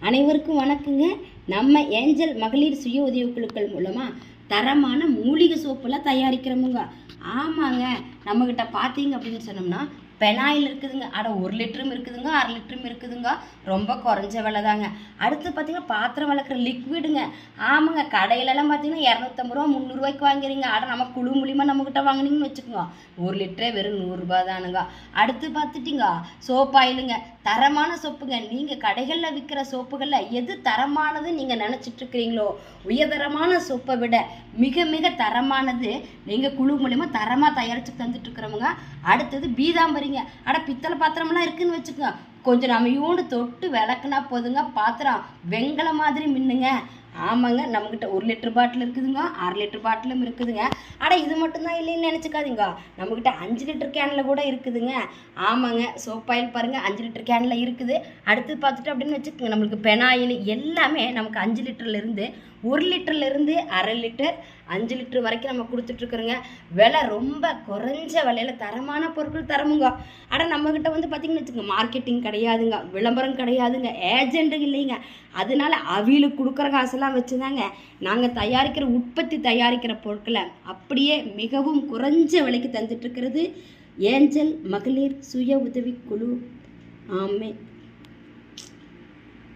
அனைவருக்கும் வணக்கங்க. நம்ம ஏஞ்சல் மகளிர் சுய உதவிக்குழுக்கள் மூலமாக தரமான மூலிகை சோப்பெல்லாம் தயாரிக்கிறோமுங்க. ஆமாங்க, நம்மக்கிட்ட பார்த்தீங்க அப்படின்னு சொன்னோம்னா பெனாயில் இருக்குதுங்க. 1 லிட்டரும் இருக்குதுங்க, 1/2 லிட்டரும் இருக்குதுங்க. ரொம்ப குறைஞ்ச விலை தாங்க. அடுத்து பார்த்தீங்கன்னா பாத்திரம் வளர்க்குற லிக்விடுங்க. ஆமாங்க, கடையிலலாம் பார்த்தீங்கன்னா 250 ரூபா 300 ரூபாய்க்கு வாங்கிறீங்க. நம்ம குழு மூலியமாக நம்மக்கிட்ட வாங்கினீங்கன்னு வச்சுக்கோங்க, 1 லிட்டரே வெறும் 100 ரூபா தானுங்க. அடுத்து பார்த்துட்டிங்க சோப் ஆயிலுங்க. தரமான சோப்புங்க. நீங்கள் கடைகளில் விற்கிற சோப்புகளில் எது தரமானது நீங்கள் நினச்சிட்ருக்கிறீங்களோ, உயர்தரமான சோப்பை விட மிக மிக தரமானது நீங்கள் குழு மூலியமாக தரமாக தயாரித்து தந்துட்டுருக்குறவங்க. அடுத்தது பீதாம்பரிங்க. பித்தளை பாத்திரமெல்லாம் இருக்குதுன்னு வச்சுக்கோங்க, கொஞ்சம் நம்மையோடு தொட்டு விளக்குனா போதுங்க, பாத்திரம் வெங்கல மாதிரி மின்னுங்க. ஆமாங்க, நம்மக்கிட்ட 1 லிட்டர் பாட்டில் இருக்குதுங்க, 1/2 லிட்டர் பாட்டிலும் இருக்குதுங்க. இது மட்டும்தான் இல்லைன்னு நினச்சிக்காதீங்க, நம்மக்கிட்ட 5 லிட்டர் கேனில் கூட இருக்குதுங்க. ஆமாங்க, சோப் ஆயில் பாருங்கள் 5 லிட்டர் கேனில் இருக்குது. அடுத்து பார்த்துட்டு அப்படின்னு வச்சுக்கோங்க, நம்மளுக்கு பெனாயில் எல்லாமே நமக்கு 5 லிட்டர்லேருந்து 1 லிட்டர்லேருந்து 1/2 லிட்டர் 5 லிட்டர் வரைக்கும் நம்ம கொடுத்துட்ருக்குறோங்க. விலை ரொம்ப குறைஞ்ச விலையில் தரமான பொருட்கள் தரமுங்க. நம்மக்கிட்ட வந்து பார்த்திங்கன்னு வச்சுக்கோங்க, மார்க்கெட்டிங் கிடையாதுங்க, விளம்பரம் கிடையாதுங்க, ஏஜென்ட்டு இல்லைங்க. அதனால அவிகளுக்கு கொடுக்குற காசெல்லாம் வச்சு தாங்க நாங்கள் தயாரிக்கிற பொருட்களை அப்படியே மிகவும் குறைஞ்ச விலைக்கு தந்துட்டுருக்கிறது ஏஞ்சல் மகளிர் சுய உதவி குழு. ஆமே.